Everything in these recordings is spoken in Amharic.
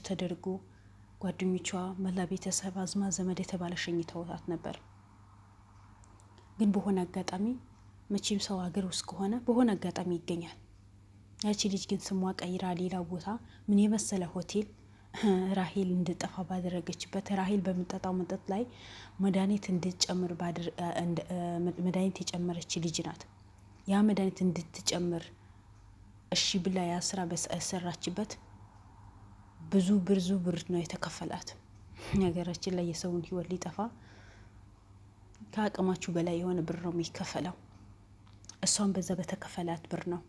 ተደርጎ ጓደኞቿ መላ ቤተሰብ አዝማ ዘመድ የተባለ ሸኝተውታት ነበር። ግን በሆነ አጋጣሚ መቼም ሰው ሀገር ውስጥ ከሆነ በሆነ አጋጣሚ ይገኛል። ያቺ ልጅ ግን ስሟ ቀይራ ሌላ ቦታ ምን የመሰለ ሆቴል ራሄል እንድጠፋ ባደረገችበት ራሄል በምጠጣው መጠጥ ላይ መድኃኒት እንድትጨምር መድኃኒት የጨመረች ልጅ ናት። ያ መድኃኒት እንድትጨምር እሺ ብላ ያ ስራ በሰራችበት ብዙ ብር ነው የተከፈላት። ነገራችን ላይ የሰውን ህይወት ሊጠፋ ከአቅማችሁ በላይ የሆነ ብር ነው የሚከፈለው። እሷም በዛ በተከፈላት ብር ነው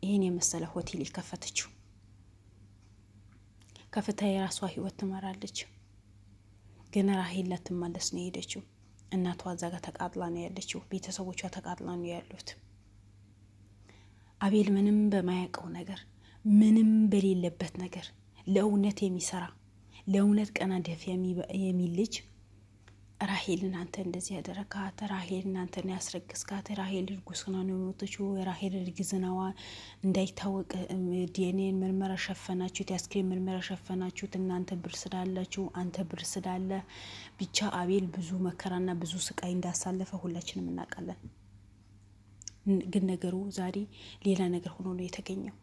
ይሄን የመሰለ ሆቴል የከፈተችው። ከፍታ የራሷ ህይወት ትመራለች። ግን ራሄል ላትመለስ ነው የሄደችው። እናቷ እዛ ጋር ተቃጥላ ነው ያለችው። ቤተሰቦቿ ተቃጥላ ነው ያሉት። አቤል ምንም በማያውቀው ነገር ምንም በሌለበት ነገር ለእውነት የሚሰራ ለእውነት ቀና ደፍ የሚል ልጅ ራሄልን አንተ እንደዚህ ያደረካት፣ ራሄልን አንተ ነው ያስረገዝካት፣ ራሄል እርጉዝ ሆና ነው የሞተችው፣ ራሄል እርግዝናዋ እንዳይታወቅ ዲኤንኤን ምርመራ ሸፈናችሁት፣ የአስክሬን ምርመራ ሸፈናችሁት እናንተ ብር ስላላችሁ፣ አንተ ብር ስላለ። ብቻ አቤል ብዙ መከራና ብዙ ስቃይ እንዳሳለፈ ሁላችንም እናውቃለን። ግን ነገሩ ዛሬ ሌላ ነገር ሆኖ ነው የተገኘው።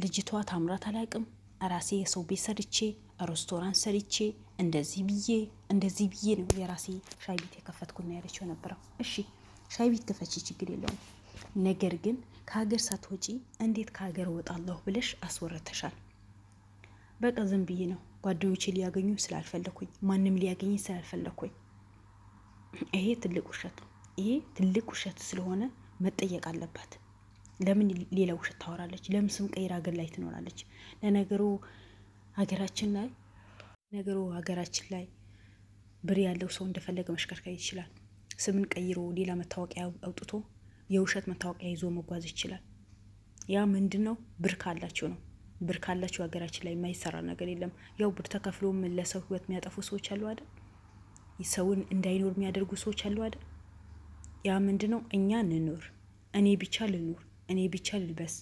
ልጅቷ ታምራት አላቅም ራሴ የሰው ቤት ሰርቼ ሬስቶራንት ሰርቼ እንደዚህ ብዬ ነው የራሴ ሻይ ቤት የከፈትኩና ያለችው ነበረው። እሺ ሻይ ቤት ክፈቺ፣ ችግር የለውም። ነገር ግን ከሀገር ሳትወጪ እንዴት ከሀገር እወጣለሁ ብለሽ አስወረተሻል። በቃ ዝም ብዬ ነው ጓደኞቼ ሊያገኙ ስላልፈለኩኝ፣ ማንም ሊያገኝ ስላልፈለኩኝ። ይሄ ትልቅ ውሸት ነው። ይሄ ትልቅ ውሸት ስለሆነ መጠየቅ አለባት። ለምን ሌላ ውሸት ታወራለች? ለምን ስም ቀይራ ሀገር ላይ ትኖራለች? ለነገሩ ሀገራችን ላይ ብር ያለው ሰው እንደፈለገ መሽከርከር ይችላል። ስምን ቀይሮ ሌላ መታወቂያ አውጥቶ የውሸት መታወቂያ ይዞ መጓዝ ይችላል። ያ ምንድነው? ብር ካላቸው ነው። ብር ካላቸው ሀገራችን ላይ የማይሰራ ነገር የለም። ያው ብር ተከፍሎ ለሰው ህይወት የሚያጠፉ ሰዎች አሉ አይደል? ሰውን እንዳይኖር የሚያደርጉ ሰዎች አሉ አይደል? ያ ምንድነው? እኛ እንኖር፣ እኔ ብቻ ልኖር፣ እኔ ብቻ ልልበስ፣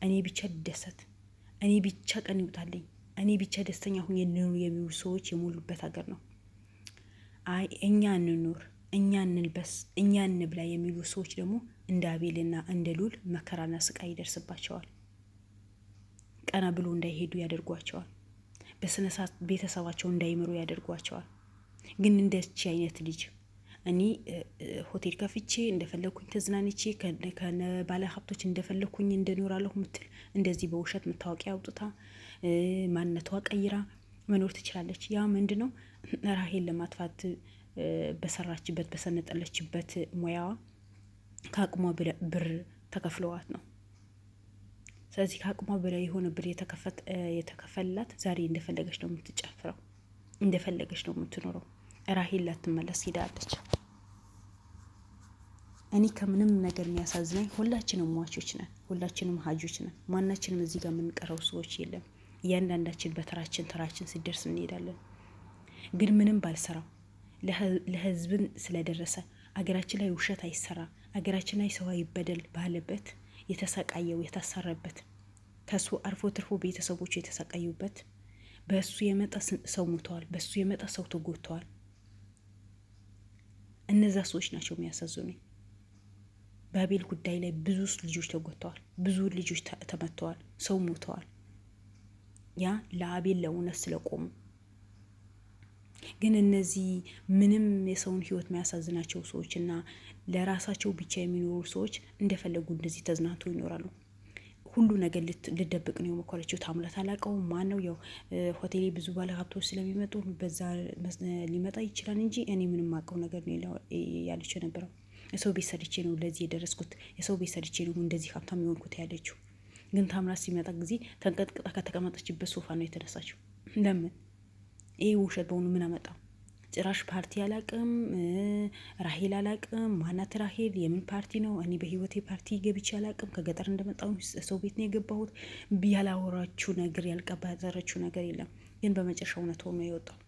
እኔ ብቻ ልደሰት፣ እኔ ብቻ ቀን ይውጣልኝ፣ እኔ ብቻ ደስተኛ ሁኜ ልኖር የሚሉ ሰዎች የሞሉበት ሀገር ነው። አይ እኛ እንኖር፣ እኛ እንልበስ፣ እኛ እንብላ የሚሉ ሰዎች ደግሞ እንደ አቤልና እንደ ሉል መከራና ስቃይ ይደርስባቸዋል። ቀና ብሎ እንዳይሄዱ ያደርጓቸዋል። በስነ ስርዓት ቤተሰባቸው እንዳይምሩ ያደርጓቸዋል። ግን እንደቺ አይነት ልጅ እኔ ሆቴል ከፍቼ እንደፈለኩኝ ተዝናንቼ ከነ ባለ ሀብቶች እንደፈለኩኝ እንደኖራለሁ ምትል እንደዚህ በውሸት መታወቂያ አውጥታ ማንነቷ ቀይራ መኖር ትችላለች። ያ ምንድነው? ራሄል ለማጥፋት በሰራችበት በሰነጠለችበት ሙያዋ ከአቅሟ ብር ተከፍለዋት ነው። ስለዚህ ከአቅሟ በላይ የሆነ ብር የተከፈላት ዛሬ እንደፈለገች ነው የምትጨፍረው፣ እንደፈለገች ነው የምትኖረው። ራሄል ላትመለስ ሄዳለች። እኔ ከምንም ነገር የሚያሳዝነኝ ሁላችንም ሟቾች ነን፣ ሁላችንም ሀጆች ነን። ማናችንም እዚህ ጋር የምንቀረው ሰዎች የለም። እያንዳንዳችን ተራችን ሲደርስ እንሄዳለን። ግን ምንም ባልሰራው ለህዝብን ስለደረሰ አገራችን ላይ ውሸት አይሰራ፣ አገራችን ላይ ሰው አይበደል ባለበት የተሰቃየው የታሰረበት ከሱ አርፎ ትርፎ ቤተሰቦቹ የተሰቃዩበት በሱ የመጣ ሰው ሞተዋል፣ በሱ የመጣ ሰው ተጎድተዋል። እነዛ ሰዎች ናቸው የሚያሳዝኑኝ። በአቤል ጉዳይ ላይ ብዙ ልጆች ተጎድተዋል፣ ብዙ ልጆች ተመተዋል፣ ሰው ሞተዋል። ያ ለአቤል ለእውነት ስለቆሙ። ግን እነዚህ ምንም የሰውን ህይወት የሚያሳዝናቸው ሰዎች እና ለራሳቸው ብቻ የሚኖሩ ሰዎች እንደፈለጉ እንደዚህ ተዝናንቶ ይኖራሉ። ሁሉ ነገር ልደብቅ ነው የሞከረችው። ታምራት አላውቀውም ማን ነው። ያው ሆቴሌ ብዙ ባለ ሀብቶች ስለሚመጡ በዛ ሊመጣ ይችላል እንጂ እኔ ምንም አውቀው ነገር ነው ያለችው የነበረው። የሰው ቤት ሰርቼ ነው ለዚህ የደረስኩት፣ የሰው ቤት ሰርቼ ነው እንደዚህ ሀብታም የሆንኩት ያለችው። ግን ታምራት ሲመጣ ጊዜ ተንቀጥቅጣ ከተቀመጠችበት ሶፋ ነው የተነሳችው። ለምን? ይህ ውሸት በሆኑ ምን አመጣው? ጭራሽ ፓርቲ አላቅም፣ ራሄል አላቅም። ማናት ራሄል? የምን ፓርቲ ነው? እኔ በህይወቴ ፓርቲ ገብቼ አላቅም። ከገጠር እንደመጣሁ ሰው ቤት ነው የገባሁት። ያላወራችው ነገር ያልቀባጠረችው ነገር የለም። ግን በመጨረሻ እውነት ሆኖ የወጣው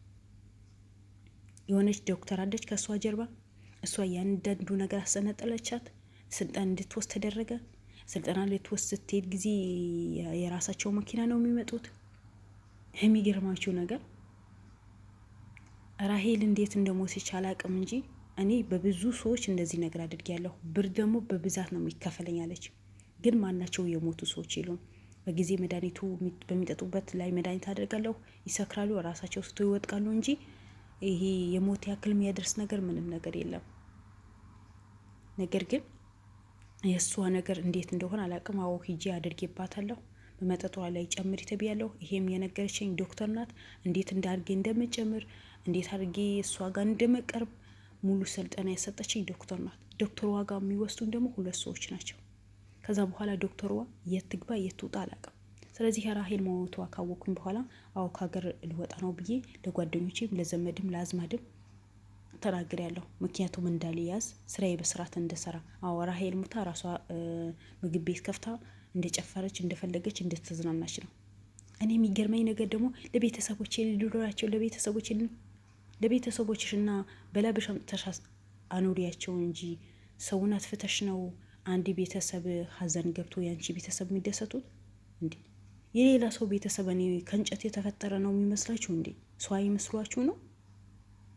የሆነች ዶክተር አለች ከእሷ ጀርባ። እሷ ያንዳንዱ ነገር አሰነጠለቻት። ስልጣን እንድትወስድ ተደረገ። ስልጠና ልትወስድ ስትሄድ ጊዜ የራሳቸው መኪና ነው የሚመጡት። የሚገርማችሁ ነገር ራሄል እንዴት እንደሞተች አላቅም እንጂ እኔ በብዙ ሰዎች እንደዚህ ነገር አድርጊያለሁ፣ ብር ደግሞ በብዛት ነው የሚከፈለኝ አለች። ግን ማናቸው የሞቱ ሰዎች የሉም። በጊዜ መድኃኒቱ በሚጠጡበት ላይ መድኃኒት አደርጋለሁ፣ ይሰክራሉ፣ ራሳቸው ስቶ ይወጥቃሉ እንጂ ይሄ የሞት ያክል የሚያደርስ ነገር ምንም ነገር የለም። ነገር ግን የእሷ ነገር እንዴት እንደሆነ አላቅም። አዎ ሂጂ አድርጌባታለሁ፣ በመጠጧ ላይ ጨምሪ ተብያለሁ። ይሄም የነገረችኝ ዶክተር ናት። እንዴት እንዳርጌ እንደምጨምር እንዴት አድርጌ እሷ ጋር እንደመቀርብ ሙሉ ስልጠና የሰጠችኝ ዶክተር ናት። ዶክተሯ ጋር የሚወስዱን ደግሞ 2 ሰዎች ናቸው። ከዛ በኋላ ዶክተሯ የት ትግባ የት ትውጣ አላቅም። ስለዚህ ራሄል መሞቷ ካወኩኝ በኋላ አዎ ከሀገር ልወጣ ነው ብዬ ለጓደኞቼም ለዘመድም ለአዝማድም ተናግሬያለሁ። ምክንያቱም እንዳልያዝ ስራዬ በስርዓት እንደሰራ። አዎ ራሄል ሙታ ራሷ ምግብ ቤት ከፍታ እንደጨፈረች እንደፈለገች እንደተዝናናች ነው። እኔ የሚገርመኝ ነገር ደግሞ ለቤተሰቦቼ ልዶራቸው ለቤተሰቦችሽና በላብሽ አምጥተሽ አኑሪያቸው እንጂ ሰውን አትፍተሽ ነው አንድ ቤተሰብ ሀዘን ገብቶ ያንቺ ቤተሰብ የሚደሰቱት እንዴ? የሌላ ሰው ቤተሰብ እኔ ከእንጨት የተፈጠረ ነው የሚመስላችሁ እንዴ? ሰው አይመስሏችሁ ነው?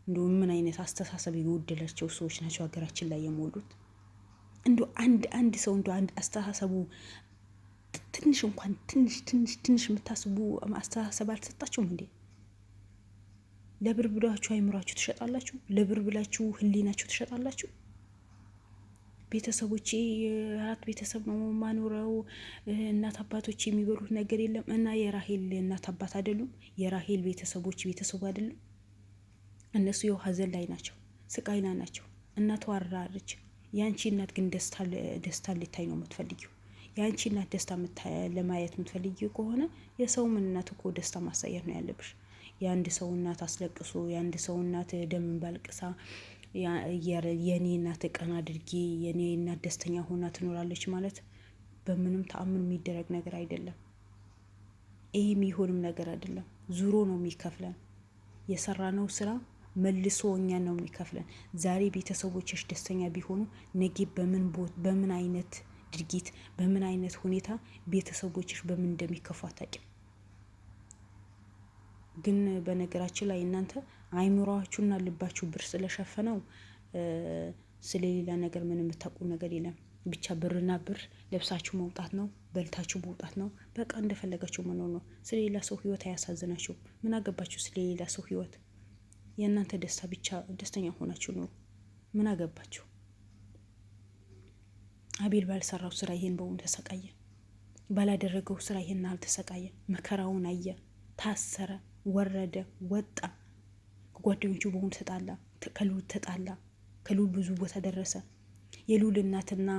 እንዲ ምን አይነት አስተሳሰብ የጎደላቸው ሰዎች ናቸው ሀገራችን ላይ የሞሉት? እንዲ አንድ ሰው እንዲ አንድ አስተሳሰቡ ትንሽ እንኳን ትንሽ የምታስቡ አስተሳሰብ አልተሰጣችሁም እንዴ? ለብር ብላችሁ አይምሯችሁ ትሸጣላችሁ። ለብር ብላችሁ ህሊናችሁ ትሸጣላችሁ። ቤተሰቦቼ 4 ቤተሰብ ነው ማኖረው፣ እናት አባቶች የሚበሉት ነገር የለም እና የራሄል እናት አባት አይደሉም? የራሄል ቤተሰቦች ቤተሰቡ አይደሉም? እነሱ የው ሀዘን ላይ ናቸው፣ ስቃይ ላይ ናቸው። እናቷ አራረች። የአንቺ እናት ግን ደስታ ልታይ ነው የምትፈልጊው። የአንቺ እናት ደስታ ለማየት የምትፈልጊው ከሆነ የሰው እናት እኮ ደስታ ማሳየት ነው ያለብሽ። የአንድ ሰው እናት አስለቅሶ የአንድ ሰው እናት ደምን ባልቅሳ የኔ እናት ቀን አድርጌ የኔ እናት ደስተኛ ሆና ትኖራለች ማለት በምንም ተአምር የሚደረግ ነገር አይደለም። ይህ የሚሆንም ነገር አይደለም። ዙሮ ነው የሚከፍለን። የሰራነው ስራ መልሶ እኛን ነው የሚከፍለን። ዛሬ ቤተሰቦችሽ ደስተኛ ቢሆኑ ነገ በምን አይነት ድርጊት በምን አይነት ሁኔታ ቤተሰቦችሽ በምን እንደሚከፉ አታውቂም። ግን በነገራችን ላይ እናንተ አይምሯችሁና ልባችሁ ብር ስለሸፈነው ስለሌላ ነገር ምን የምታውቁ ነገር የለም። ብቻ ብርና ብር ለብሳችሁ መውጣት ነው፣ በልታችሁ መውጣት ነው። በቃ እንደፈለጋችሁ መኖር ነው። ስለሌላ ሰው ህይወት አያሳዝናችሁ። ምን አገባችሁ ስለሌላ ሰው ህይወት? የእናንተ ደስታ ብቻ ደስተኛ ሆናችሁ ነው። ምን አገባችሁ? አቤል ባልሰራው ስራ ይሄን በእውን ተሰቃየ። ባላደረገው ስራ ይሄን አልተሰቃየ። መከራውን አየ፣ ታሰረ፣ ወረደ፣ ወጣ። ከጓደኞቹ በእውን ተጣላ፣ ከሉል ተጣላ። ከሉል ብዙ ቦታ ደረሰ። የሉል እናትና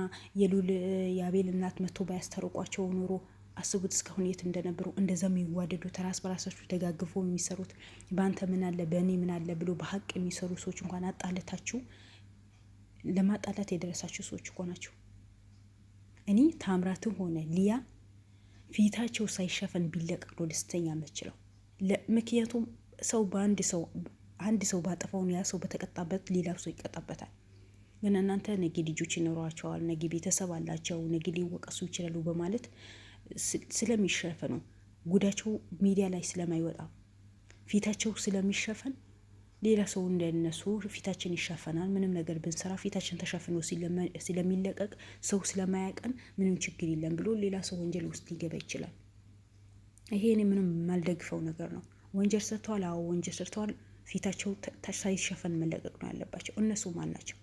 የአቤል እናት መጥቶ ባያስታርቋቸው ኖሮ አስቡት እስካሁን የት እንደነበሩ። እንደዛ የሚዋደዱት ራስ በራሳችሁ ተጋግፎ የሚሰሩት በአንተ ምን አለ በእኔ ምን አለ ብሎ በሀቅ የሚሰሩ ሰዎች እንኳን አጣለታችሁ ለማጣላት የደረሳችሁ ሰዎች እኮ ናቸው። እኔ ታምራትም ሆነ ሊያ ፊታቸው ሳይሸፈን ቢለቀቅ ነው ደስተኛ የምችለው። ምክንያቱም ሰው አንድ ሰው ባጠፋውን ያ ሰው በተቀጣበት ሌላ ሰው ይቀጣበታል። ግን እናንተ ነገ ልጆች ይኖሯቸዋል፣ ነገ ቤተሰብ አላቸው፣ ነገ ሊወቀሱ ይችላሉ በማለት ስለሚሸፈኑ ጉዳቸው ሚዲያ ላይ ስለማይወጣ ፊታቸው ስለሚሸፈን ሌላ ሰው እንደነሱ ፊታችን ይሸፈናል። ምንም ነገር ብንሰራ ፊታችን ተሸፍኖ ስለሚለቀቅ ሰው ስለማያቀን ምንም ችግር የለም ብሎ ሌላ ሰው ወንጀል ውስጥ ሊገባ ይችላል። ይሄ እኔ ምንም ማልደግፈው ነገር ነው። ወንጀል ሰርተዋል፣ አዎ ወንጀል ሰርተዋል። ፊታቸው ሳይሸፈን መለቀቅ ነው ያለባቸው። እነሱ ማን ናቸው?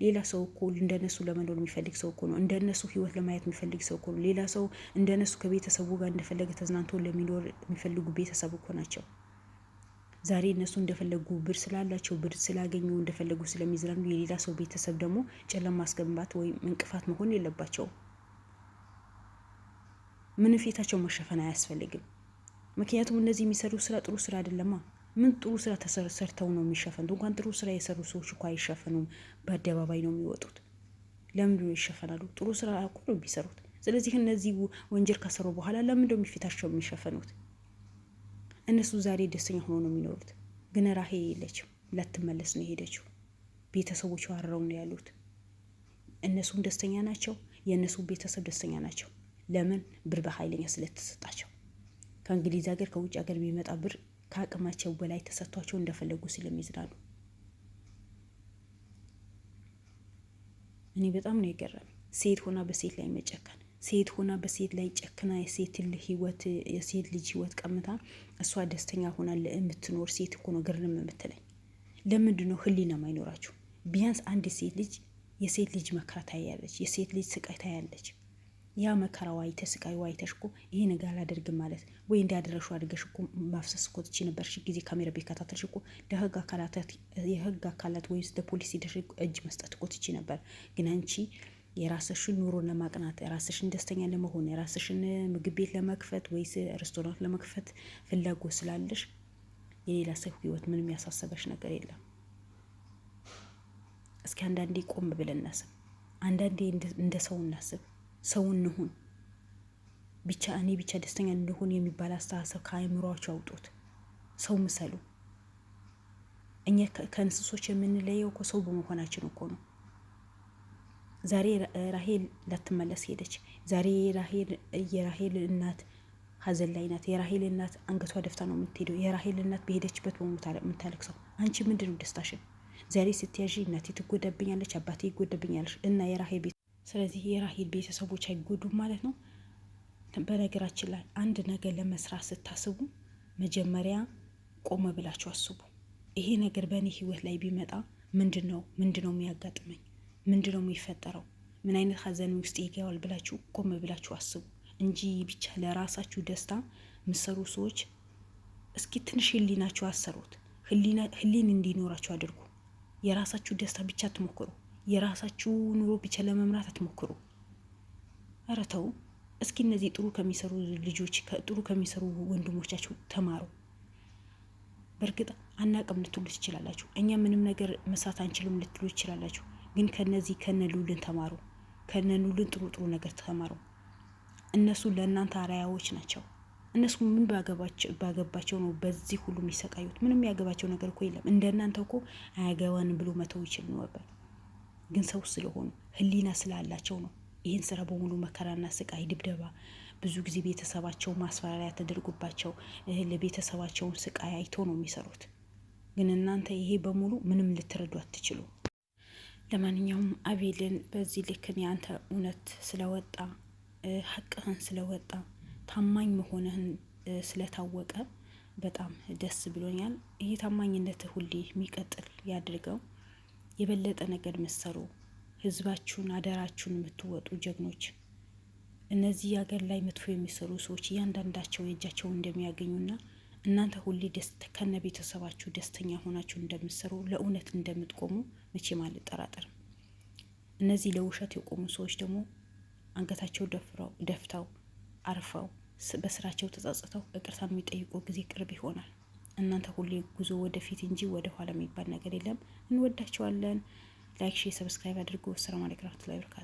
ሌላ ሰው እኮ እንደነሱ ለመኖር የሚፈልግ ሰው እኮ ነው። እንደነሱ ህይወት ለማየት የሚፈልግ ሰው እኮ ነው። ሌላ ሰው እንደነሱ ከቤተሰቡ ጋር እንደፈለገ ተዝናንቶ ለሚኖር የሚፈልጉ ቤተሰብ እኮ ናቸው። ዛሬ እነሱ እንደፈለጉ ብር ስላላቸው ብር ስላገኙ እንደፈለጉ ስለሚዝናኑ የሌላ ሰው ቤተሰብ ደግሞ ጨለማ ማስገባት ወይም እንቅፋት መሆን የለባቸውም። ምን ፊታቸው መሸፈን አያስፈልግም። ምክንያቱም እነዚህ የሚሰሩ ስራ ጥሩ ስራ አይደለማ። ምን ጥሩ ስራ ተሰርተው ነው የሚሸፈኑት? እንኳን ጥሩ ስራ የሰሩ ሰዎች እኮ አይሸፈኑም፣ በአደባባይ ነው የሚወጡት። ለምንድን ነው ይሸፈናሉ? ጥሩ ስራ እኮ ነው የሚሰሩት። ስለዚህ እነዚህ ወንጀል ከሰሩ በኋላ ለምንድን ነው ፊታቸው የሚሸፈኑት? እነሱ ዛሬ ደስተኛ ሆኖ ነው የሚኖሩት። ግን ራሄል የለችም፣ ላትመለስ ነው የሄደችው። ቤተሰቦቿ አረው ነው ያሉት። እነሱም ደስተኛ ናቸው። የእነሱ ቤተሰብ ደስተኛ ናቸው። ለምን? ብር በኃይለኛ ስለተሰጣቸው። ከእንግሊዝ ሀገር ከውጭ ሀገር የሚመጣ ብር ከአቅማቸው በላይ ተሰጥቷቸው እንደፈለጉ ስለሚዝናኑ እኔ በጣም ነው የገረመኝ። ሴት ሆና በሴት ላይ መጨከን፣ ሴት ሆና በሴት ላይ ጨክና የሴት ልጅ ህይወት ቀምታ እሷ ደስተኛ ሆና የምትኖር ሴት እኮ ነው ግርም የምትለኝ። ለምንድን ነው ህሊና ማይኖራችሁ? ቢያንስ አንድ የሴት ልጅ መከራ ታያለች፣ የሴት ልጅ ስቃይ ታያለች። ያ መከራ ዋይተ ስቃይ ዋይተሽ እኮ ይሄ ነገር አላደርግም ማለት ወይ እንዳደረሹ አድርገሽ እኮ ማፍሰስ እኮ ትችይ ነበር። ጊዜ ካሜራ ቢከታተልሽ እኮ የህግ አካላት ወይስ ለፖሊስ ሄደሽ እጅ መስጠት እኮ ትችይ ነበር። ግን አንቺ የራስሽን ኑሮን ለማቅናት የራስሽን ደስተኛ ለመሆን የራስሽን ምግብ ቤት ለመክፈት ወይስ ሬስቶራንት ለመክፈት ፍላጎት ስላለሽ የሌላ ሰው ህይወት ምንም ያሳሰበሽ ነገር የለም። እስኪ አንዳንዴ ቆም ብለን እናስብ። አንዳንዴ እንደ ሰው እናስብ። ሰው እንሁን። ብቻ እኔ ብቻ ደስተኛ እንሁን የሚባል አስተሳሰብ ከአእምሯቸው አውጡት። ሰው ምሰሉ። እኛ ከእንስሶች የምንለየው እኮ ሰው በመሆናችን እኮ ነው። ዛሬ ራሄል ላትመለስ ሄደች። ዛሬ የራሄል እናት ሀዘን ላይ ናት። የራሄል እናት አንገቷ ደፍታ ነው የምትሄደው። የራሄል እናት በሄደችበት የምታለቅሰው። አንቺ ምንድን ነው ደስታሽን? ዛሬ ስትያዥ እናቴ ትጎዳብኛለች፣ አባቴ ይጎዳብኛለች እና የራሄል ቤት ስለዚህ የራሄል ቤተሰቦች አይጎዱም ማለት ነው። በነገራችን ላይ አንድ ነገር ለመስራት ስታስቡ መጀመሪያ ቆመ ብላችሁ አስቡ። ይሄ ነገር በእኔ ህይወት ላይ ቢመጣ ምንድን ነው የሚያጋጥመኝ? ምንድን ነው የሚፈጠረው? ምን አይነት ሀዘን ውስጥ ይገባል ብላችሁ ቆመ ብላችሁ አስቡ እንጂ ብቻ ለራሳችሁ ደስታ ምሰሩ ሰዎች እስኪ ትንሽ ህሊናችሁ አሰሩት። ህሊን እንዲኖራችሁ አድርጉ። የራሳችሁ ደስታ ብቻ አትሞክሩ። የራሳችሁ ኑሮ ብቻ ለመምራት አትሞክሩ። ኧረ ተው እስኪ። እነዚህ ጥሩ ከሚሰሩ ልጆች ጥሩ ከሚሰሩ ወንድሞቻችሁ ተማሩ። በእርግጥ አናቅም ልትሉ ትችላላችሁ። እኛ ምንም ነገር መስራት አንችልም ልትሉ ትችላላችሁ። ግን ከነ ሉልን ተማሩ። ከነ ሉልን ጥሩ ነገር ተማሩ። እነሱ ለእናንተ አርአያዎች ናቸው። እነሱ ምን ባገባቸው ነው በዚህ ሁሉ የሚሰቃዩት? ምንም ያገባቸው ነገር እኮ የለም። እንደናንተ እኮ አያገባንም ብሎ መተው ይችል ነበር። ግን ሰው ስለሆኑ ህሊና ስላላቸው ነው ይህን ስራ በሙሉ መከራና ስቃይ፣ ድብደባ፣ ብዙ ጊዜ ቤተሰባቸው ማስፈራሪያ ተደርጎባቸው ለቤተሰባቸውን ስቃይ አይቶ ነው የሚሰሩት። ግን እናንተ ይሄ በሙሉ ምንም ልትረዱ አትችሉ። ለማንኛውም አቤልን በዚህ ልክን የአንተ እውነት ስለወጣ ሀቅህን ስለወጣ ታማኝ መሆንህን ስለታወቀ በጣም ደስ ብሎኛል። ይህ ታማኝነት ሁሌ የሚቀጥል ያድርገው። የበለጠ ነገር መሰሩ ህዝባችሁን አደራችሁን የምትወጡ ጀግኖች። እነዚህ ሀገር ላይ መጥፎ የሚሰሩ ሰዎች እያንዳንዳቸው የእጃቸውን እንደሚያገኙና እናንተ ሁሌ ከነ ቤተሰባችሁ ደስተኛ ሆናችሁ እንደምትሰሩ ለእውነት እንደምትቆሙ መቼም አልጠራጠርም። እነዚህ ለውሸት የቆሙ ሰዎች ደግሞ አንገታቸው ደፍተው አርፈው በስራቸው ተጸጽተው ይቅርታ የሚጠይቁ ጊዜ ቅርብ ይሆናል። እናንተ ሁሌ ጉዞ ወደፊት እንጂ ወደ ኋላ የሚባል ነገር የለም። እንወዳቸዋለን። ላይክ፣ ሼር፣ ሰብስክራይብ አድርጉ። ሰላም አለይኩም ወራህመቱላሂ ወበረካቱ።